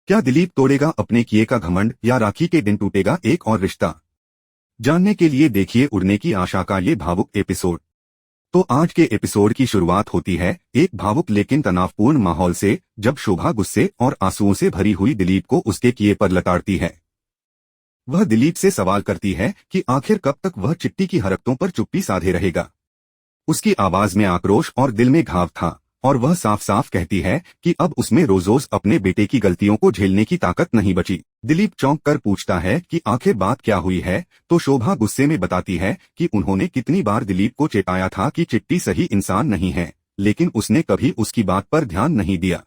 क्या दिलीप तोड़ेगा अपने किए का घमंड या राखी के दिन टूटेगा एक और रिश्ता? जानने के लिए देखिए उड़ने की आशा का ये भावुक एपिसोड। तो आज के एपिसोड की शुरुआत होती है एक भावुक लेकिन तनावपूर्ण माहौल से, जब शोभा गुस्से और आंसुओं से भरी हुई दिलीप को उसके किए पर लताड़ती है। वह दिलीप से सवाल करती है कि आखिर कब तक वह चिट्टी की हरकतों पर चुप्पी साधे रहेगा। उसकी आवाज में आक्रोश और दिल में घाव था, और वह साफ साफ कहती है कि अब उसमें रोज रोज अपने बेटे की गलतियों को झेलने की ताकत नहीं बची। दिलीप चौंक कर पूछता है कि आखिर बात क्या हुई है, तो शोभा गुस्से में बताती है कि उन्होंने कितनी बार दिलीप को चेताया था कि चिट्टी सही इंसान नहीं है, लेकिन उसने कभी उसकी बात पर ध्यान नहीं दिया।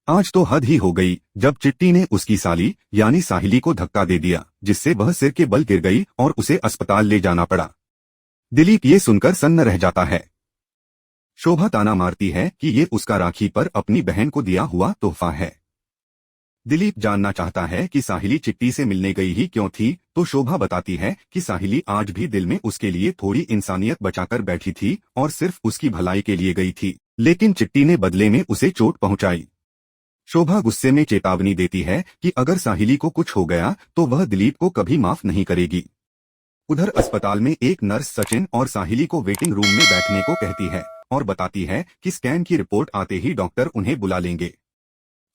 आज तो हद ही हो गई जब चिट्टी ने उसकी साली यानी साहिली को धक्का दे दिया, जिससे वह सिर के बल गिर गई और उसे अस्पताल ले जाना पड़ा। दिलीप ये सुनकर सन्न रह जाता है। शोभा ताना मारती है कि ये उसका राखी पर अपनी बहन को दिया हुआ तोहफा है। दिलीप जानना चाहता है कि साहिली चिट्टी से मिलने गई ही क्यों थी, तो शोभा बताती है कि साहिली आज भी दिल में उसके लिए थोड़ी इंसानियत बचाकर बैठी थी और सिर्फ उसकी भलाई के लिए गई थी, लेकिन चिट्टी ने बदले में उसे चोट पहुंचाई। शोभा गुस्से में चेतावनी देती है कि अगर साहिली को कुछ हो गया तो वह दिलीप को कभी माफ नहीं करेगी। उधर अस्पताल में एक नर्स सचिन और साहिली को वेटिंग रूम में बैठने को कहती है और बताती है कि स्कैन की रिपोर्ट आते ही डॉक्टर उन्हें बुला लेंगे।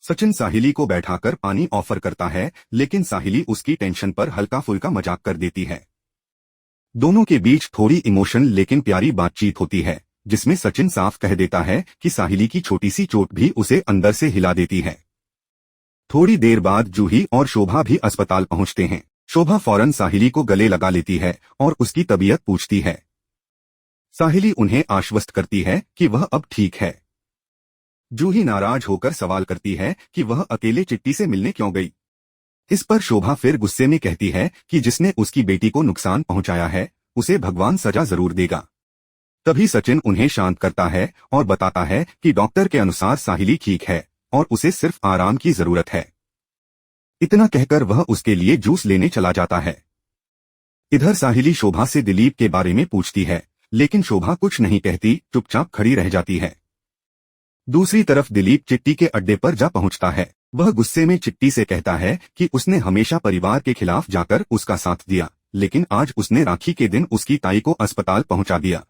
सचिन साहिली को बैठाकर पानी ऑफर करता है, लेकिन साहिली उसकी टेंशन पर हल्का फुल्का मजाक कर देती है। दोनों के बीच थोड़ी इमोशनल लेकिन प्यारी बातचीत होती है, जिसमें सचिन साफ कह देता है कि साहिली की छोटी सी चोट भी उसे अंदर से हिला देती है। थोड़ी देर बाद जूही और शोभा भी अस्पताल पहुंचते हैं। शोभा फौरन साहिली को गले लगा लेती है और उसकी तबीयत पूछती है। साहिली उन्हें आश्वस्त करती है कि वह अब ठीक है। जूही नाराज होकर सवाल करती है कि वह अकेले चिट्टी से मिलने क्यों गई। इस पर शोभा फिर गुस्से में कहती है कि जिसने उसकी बेटी को नुकसान पहुंचाया है उसे भगवान सजा जरूर देगा। तभी सचिन उन्हें शांत करता है और बताता है कि डॉक्टर के अनुसार साहिली ठीक है और उसे सिर्फ आराम की जरूरत है। इतना कहकर वह उसके लिए जूस लेने चला जाता है। इधर साहिली शोभा से दिलीप के बारे में पूछती है, लेकिन शोभा कुछ नहीं कहती, चुपचाप खड़ी रह जाती है। दूसरी तरफ दिलीप चिट्टी के अड्डे पर जा पहुंचता है। वह गुस्से में चिट्टी से कहता है कि उसने हमेशा परिवार के खिलाफ जाकर उसका साथ दिया, लेकिन आज उसने राखी के दिन उसकी ताई को अस्पताल पहुंचा दिया।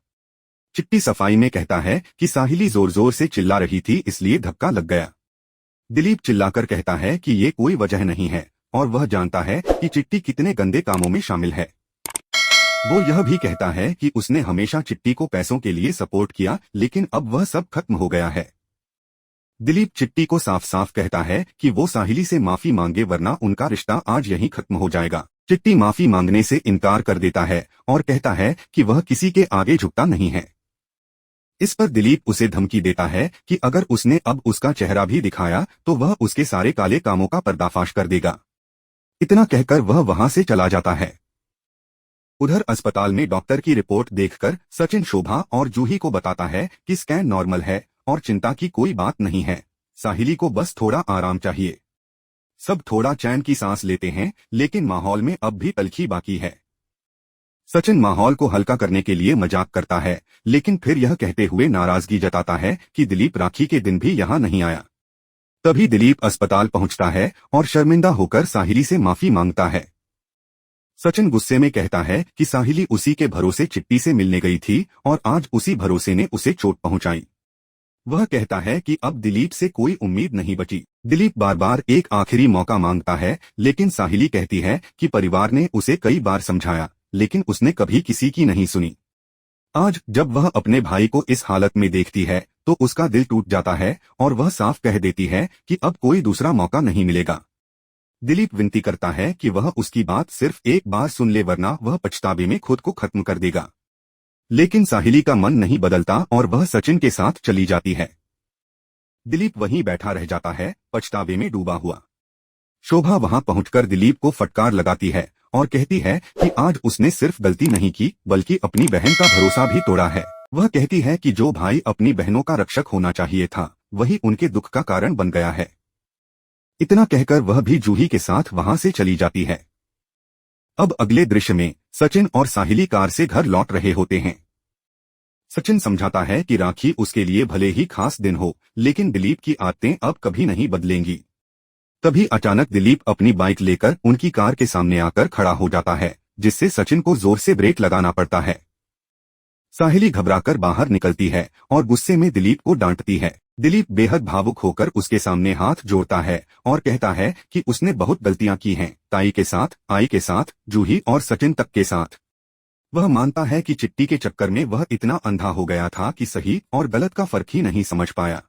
चिट्टी सफाई में कहता है कि साहिली जोर जोर से चिल्ला रही थी, इसलिए धक्का लग गया। दिलीप चिल्लाकर कहता है कि ये कोई वजह नहीं है, और वह जानता है कि चिट्टी कितने गंदे कामों में शामिल है। वो यह भी कहता है कि उसने हमेशा चिट्टी को पैसों के लिए सपोर्ट किया, लेकिन अब वह सब खत्म हो गया है। दिलीप चिट्टी को साफ साफ कहता है कि वो साहिली से माफी मांगे, वरना उनका रिश्ता आज यहीं खत्म हो जाएगा। चिट्टी माफी मांगने से इनकार कर देता है और कहता है कि वह किसी के आगे झुकता नहीं है। इस पर दिलीप उसे धमकी देता है कि अगर उसने अब उसका चेहरा भी दिखाया तो वह उसके सारे काले कामों का पर्दाफाश कर देगा। इतना कहकर वह वहां से चला जाता है। उधर अस्पताल में डॉक्टर की रिपोर्ट देखकर सचिन शोभा और जूही को बताता है कि स्कैन नॉर्मल है और चिंता की कोई बात नहीं है। साहिली को बस थोड़ा आराम चाहिए। सब थोड़ा चैन की सांस लेते हैं, लेकिन माहौल में अब भी तल्खी बाकी है। सचिन माहौल को हल्का करने के लिए मजाक करता है, लेकिन फिर यह कहते हुए नाराजगी जताता है कि दिलीप राखी के दिन भी यहाँ नहीं आया। तभी दिलीप अस्पताल पहुंचता है और शर्मिंदा होकर साहिली से माफी मांगता है। सचिन गुस्से में कहता है कि साहिली उसी के भरोसे चिट्टी से मिलने गई थी और आज उसी भरोसे ने उसे चोट पहुंचाई। वह कहता है कि अब दिलीप से कोई उम्मीद नहीं बची। दिलीप बार बार एक आखिरी मौका मांगता है, लेकिन साहिली कहती है कि परिवार ने उसे कई बार समझाया, लेकिन उसने कभी किसी की नहीं सुनी। आज जब वह अपने भाई को इस हालत में देखती है तो उसका दिल टूट जाता है और वह साफ कह देती है कि अब कोई दूसरा मौका नहीं मिलेगा। दिलीप विनती करता है कि वह उसकी बात सिर्फ एक बार सुन ले, वरना वह पछतावे में खुद को खत्म कर देगा। लेकिन साहिली का मन नहीं बदलता और वह सचिन के साथ चली जाती है। दिलीप वहीं बैठा रह जाता है, पछतावे में डूबा हुआ। शोभा वहां पहुंचकर दिलीप को फटकार लगाती है और कहती है कि आज उसने सिर्फ गलती नहीं की, बल्कि अपनी बहन का भरोसा भी तोड़ा है। वह कहती है कि जो भाई अपनी बहनों का रक्षक होना चाहिए था, वही उनके दुख का कारण बन गया है। इतना कहकर वह भी जूही के साथ वहां से चली जाती है। अब अगले दृश्य में सचिन और साहिली कार से घर लौट रहे होते हैं। सचिन समझाता है कि राखी उसके लिए भले ही खास दिन हो, लेकिन दिलीप की आदतें अब कभी नहीं बदलेंगी। तभी अचानक दिलीप अपनी बाइक लेकर उनकी कार के सामने आकर खड़ा हो जाता है, जिससे सचिन को जोर से ब्रेक लगाना पड़ता है। साहिली घबराकर बाहर निकलती है और गुस्से में दिलीप को डांटती है। दिलीप बेहद भावुक होकर उसके सामने हाथ जोड़ता है और कहता है कि उसने बहुत गलतियां की हैं, ताई के साथ, आई के साथ, जूही और सचिन तक के साथ। वह मानता है कि चिट्टी के चक्कर में वह इतना अंधा हो गया था कि सही और गलत का फर्क ही नहीं समझ पाया।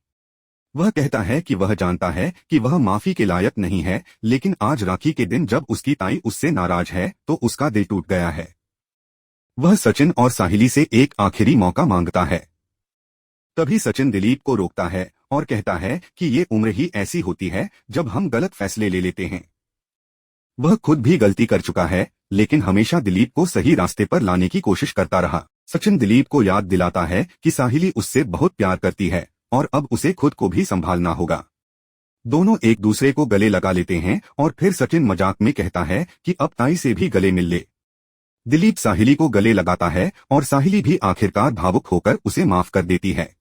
वह कहता है कि वह जानता है कि वह माफी के लायक नहीं है, लेकिन आज राखी के दिन जब उसकी ताई उससे नाराज है तो उसका दिल टूट गया है। वह सचिन और साहिली से एक आखिरी मौका मांगता है। तभी सचिन दिलीप को रोकता है और कहता है कि ये उम्र ही ऐसी होती है जब हम गलत फैसले ले लेते हैं। वह खुद भी गलती कर चुका है, लेकिन हमेशा दिलीप को सही रास्ते पर लाने की कोशिश करता रहा। सचिन दिलीप को याद दिलाता है कि साहिली उससे बहुत प्यार करती है और अब उसे खुद को भी संभालना होगा। दोनों एक दूसरे को गले लगा लेते हैं और फिर सचिन मजाक में कहता है कि अब ताई से भी गले मिल ले। दिलीप साहिली को गले लगाता है और साहिली भी आखिरकार भावुक होकर उसे माफ कर देती है।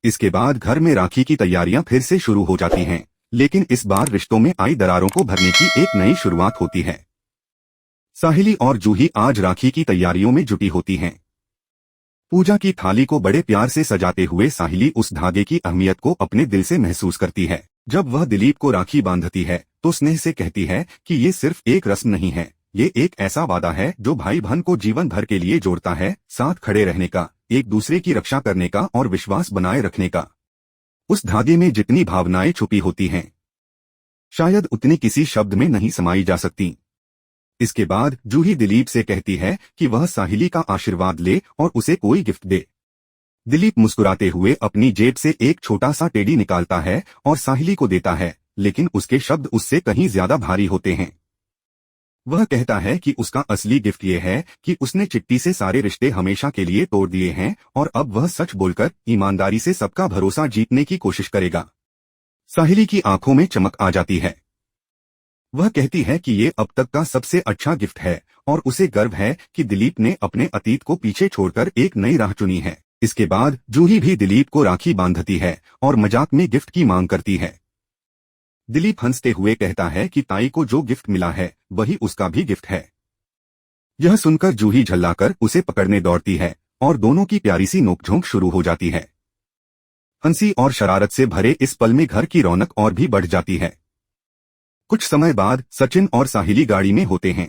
इसके बाद घर में राखी की तैयारियां फिर से शुरू हो जाती हैं, लेकिन इस बार रिश्तों में आई दरारों को भरने की एक नई शुरुआत होती है। साहिली और जूही आज राखी की तैयारियों में जुटी होती हैं। पूजा की थाली को बड़े प्यार से सजाते हुए साहिली उस धागे की अहमियत को अपने दिल से महसूस करती है। जब वह दिलीप को राखी बांधती है तो स्नेह से कहती है कि ये सिर्फ एक रस्म नहीं है, ये एक ऐसा वादा है जो भाई बहन को जीवन भर के लिए जोड़ता है, साथ खड़े रहने का, एक दूसरे की रक्षा करने का और विश्वास बनाए रखने का। उस धागे में जितनी भावनाएं छुपी होती हैं, शायद उतनी किसी शब्द में नहीं समाई जा सकती। इसके बाद जूही दिलीप से कहती है कि वह साहिली का आशीर्वाद ले और उसे कोई गिफ्ट दे। दिलीप मुस्कुराते हुए अपनी जेब से एक छोटा सा टेडी निकालता है और साहिली को देता है, लेकिन उसके शब्द उससे कहीं ज्यादा भारी होते हैं। वह कहता है कि उसका असली गिफ्ट ये है कि उसने चिट्टी से सारे रिश्ते हमेशा के लिए तोड़ दिए हैं और अब वह सच बोलकर ईमानदारी से सबका भरोसा जीतने की कोशिश करेगा। साहिली की आंखों में चमक आ जाती है। वह कहती है कि ये अब तक का सबसे अच्छा गिफ्ट है और उसे गर्व है कि दिलीप ने अपने अतीत को पीछे छोड़कर एक नई राह चुनी है। इसके बाद जूही भी दिलीप को राखी बांधती है और मजाक में गिफ्ट की मांग करती है। दिलीप हंसते हुए कहता है कि ताई को जो गिफ्ट मिला है वही उसका भी गिफ्ट है। यह सुनकर जूही झल्लाकर उसे पकड़ने दौड़ती है और दोनों की प्यारी सी नोकझोंक शुरू हो जाती है। हंसी और शरारत से भरे इस पल में घर की रौनक और भी बढ़ जाती है। कुछ समय बाद सचिन और साहिली गाड़ी में होते हैं।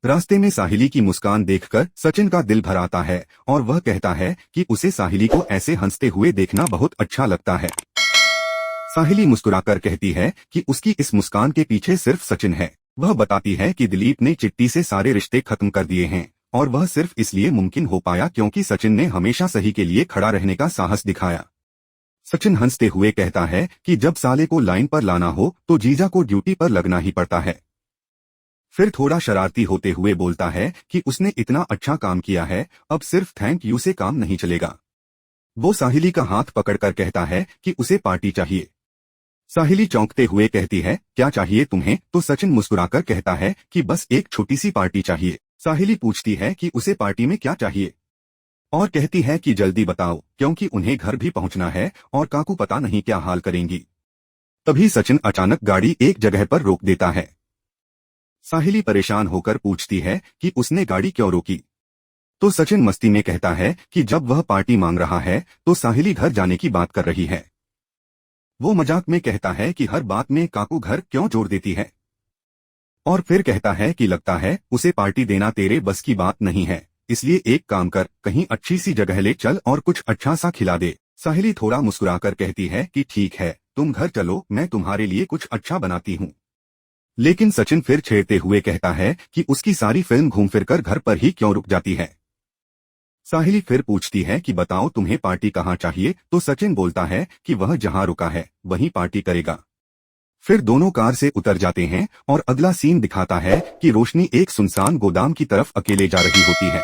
रास्ते में साहिली की मुस्कान देखकर सचिन का दिल भर आता है और वह कहता है कि उसे साहिली को ऐसे हंसते हुए देखना बहुत अच्छा लगता है। साहिली मुस्कुराकर कहती है कि उसकी इस मुस्कान के पीछे सिर्फ सचिन है। वह बताती है कि दिलीप ने चिट्टी से सारे रिश्ते खत्म कर दिए हैं और वह सिर्फ इसलिए मुमकिन हो पाया क्योंकि सचिन ने हमेशा सही के लिए खड़ा रहने का साहस दिखाया। सचिन हंसते हुए कहता है कि जब साले को लाइन पर लाना हो तो जीजा को ड्यूटी पर लगना ही पड़ता है। फिर थोड़ा शरारती होते हुए बोलता है कि उसने इतना अच्छा काम किया है, अब सिर्फ थैंक यू से काम नहीं चलेगा। वो साहिली का हाथ पकड़कर कहता है कि उसे पार्टी चाहिए। साहिली चौंकते हुए कहती है, क्या चाहिए तुम्हें? तो सचिन मुस्कुराकर कहता है कि बस एक छोटी सी पार्टी चाहिए। साहिली पूछती है कि उसे पार्टी में क्या चाहिए और कहती है कि जल्दी बताओ क्योंकि उन्हें घर भी पहुंचना है और काकू पता नहीं क्या हाल करेंगी। तभी सचिन अचानक गाड़ी एक जगह पर रोक देता है। साहिली परेशान होकर पूछती है कि उसने गाड़ी क्यों रोकी। तो सचिन मस्ती में कहता है कि जब वह पार्टी मांग रहा है तो साहिली घर जाने की बात कर रही है। वो मजाक में कहता है कि हर बात में काकू घर क्यों जोड़ देती है और फिर कहता है कि लगता है उसे पार्टी देना तेरे बस की बात नहीं है, इसलिए एक काम कर, कहीं अच्छी सी जगह ले चल और कुछ अच्छा सा खिला दे। साहिली थोड़ा मुस्कुराकर कहती है कि ठीक है, तुम घर चलो, मैं तुम्हारे लिए कुछ अच्छा बनाती हूँ। लेकिन सचिन फिर छेड़ते हुए कहता है कि उसकी सारी फिल्म घूम फिर कर घर पर ही क्यों रुक जाती है। साहिली फिर पूछती है कि बताओ तुम्हें पार्टी कहाँ चाहिए, तो सचिन बोलता है कि वह जहाँ रुका है वहीं पार्टी करेगा। फिर दोनों कार से उतर जाते हैं और अगला सीन दिखाता है कि रोशनी एक सुनसान गोदाम की तरफ अकेले जा रही होती है।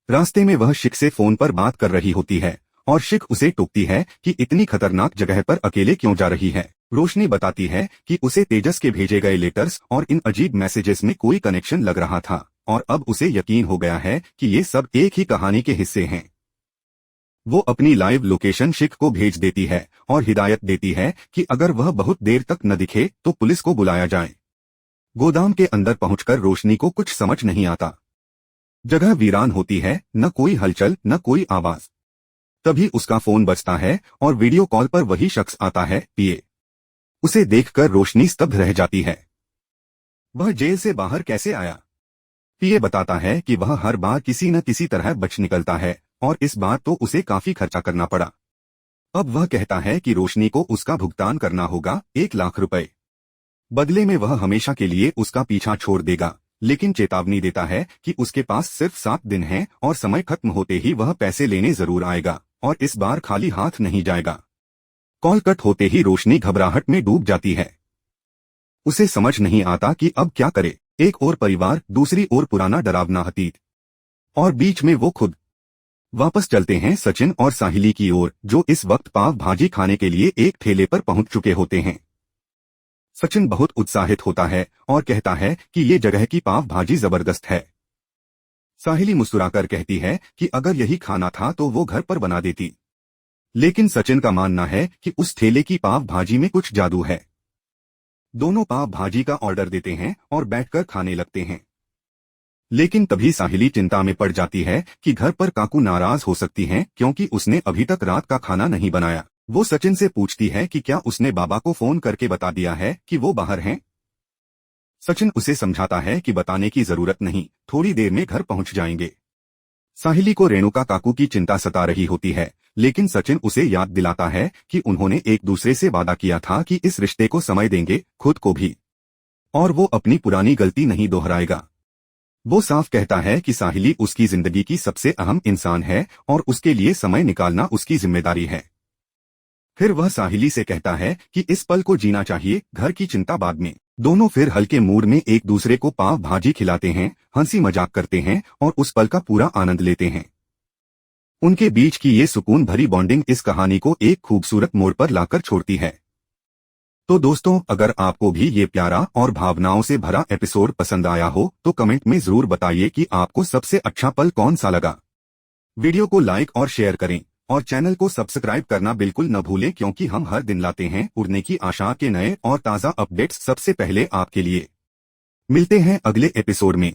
रास्ते में वह शिख से फोन पर बात कर रही होती है और शिख उसे टोकती है कि इतनी खतरनाक जगह पर अकेले क्यों जा रही है। रोशनी बताती है कि उसे तेजस के भेजे गए लेटर्स और इन अजीब मैसेजेस में कोई कनेक्शन लग रहा था और अब उसे यकीन हो गया है कि ये सब एक ही कहानी के हिस्से हैं। वो अपनी लाइव लोकेशन शिख को भेज देती है और हिदायत देती है कि अगर वह बहुत देर तक न दिखे तो पुलिस को बुलाया जाए। गोदाम के अंदर पहुंचकर रोशनी को कुछ समझ नहीं आता। जगह वीरान होती है, न कोई हलचल न कोई आवाज। तभी उसका फोन बजता है और वीडियो कॉल पर वही शख्स आता है, पीए। उसे देखकर रोशनी स्तब्ध रह जाती है। वह जेल से बाहर कैसे आया? पीए बताता है कि वह हर बार किसी न किसी तरह बच निकलता है और इस बार तो उसे काफी खर्चा करना पड़ा। अब वह कहता है कि रोशनी को उसका भुगतान करना होगा, 1 लाख रुपए। बदले में वह हमेशा के लिए उसका पीछा छोड़ देगा, लेकिन चेतावनी देता है कि उसके पास सिर्फ 7 दिन हैं और समय खत्म होते ही वह पैसे लेने जरूर आएगा और इस बार खाली हाथ नहीं जाएगा। कॉल कट होते ही रोशनी घबराहट में डूब जाती है। उसे समझ नहीं आता कि अब क्या करे। एक ओर परिवार, दूसरी ओर पुराना डरावना अतीत, और बीच में वो खुद। वापस चलते हैं सचिन और साहिली की ओर, जो इस वक्त पाव भाजी खाने के लिए एक ठेले पर पहुंच चुके होते हैं। सचिन बहुत उत्साहित होता है और कहता है कि ये जगह की पाव भाजी जबरदस्त है। साहिली मुस्कुराकर कहती है कि अगर यही खाना था तो वो घर पर बना देती। लेकिन सचिन का मानना है कि उस ठेले की पाव भाजी में कुछ जादू है। दोनों पाव भाजी का ऑर्डर देते हैं और बैठकर खाने लगते हैं। लेकिन तभी साहिली चिंता में पड़ जाती है कि घर पर काकू नाराज हो सकती हैं क्योंकि उसने अभी तक रात का खाना नहीं बनाया। वो सचिन से पूछती है कि क्या उसने बाबा को फोन करके बता दिया है कि वो बाहर हैं। सचिन उसे समझाता है कि बताने की जरूरत नहीं, थोड़ी देर में घर पहुंच जाएंगे। साहिली को रेणुका काकू की चिंता सता रही होती है, लेकिन सचिन उसे याद दिलाता है कि उन्होंने एक दूसरे से वादा किया था कि इस रिश्ते को समय देंगे, खुद को भी, और वो अपनी पुरानी गलती नहीं दोहराएगा। वो साफ कहता है कि साहिली उसकी जिंदगी की सबसे अहम इंसान है और उसके लिए समय निकालना उसकी जिम्मेदारी है। फिर वह साहिली से कहता है कि इस पल को जीना चाहिए, घर की चिंता बाद में। दोनों फिर हल्के मूड में एक दूसरे को पाव भाजी खिलाते हैं, हंसी मजाक करते हैं और उस पल का पूरा आनंद लेते हैं। उनके बीच की ये सुकून भरी बॉन्डिंग इस कहानी को एक खूबसूरत मोड़ पर लाकर छोड़ती है। तो दोस्तों, अगर आपको भी ये प्यारा और भावनाओं से भरा एपिसोड पसंद आया हो तो कमेंट में जरूर बताइए कि आपको सबसे अच्छा पल कौन सा लगा। वीडियो को लाइक और शेयर करें और चैनल को सब्सक्राइब करना बिल्कुल न भूलें, क्योंकि हम हर दिन लाते हैं उड़ने की आशा के नए और ताज़ा अपडेट्स सबसे पहले आपके लिए। मिलते हैं अगले एपिसोड में।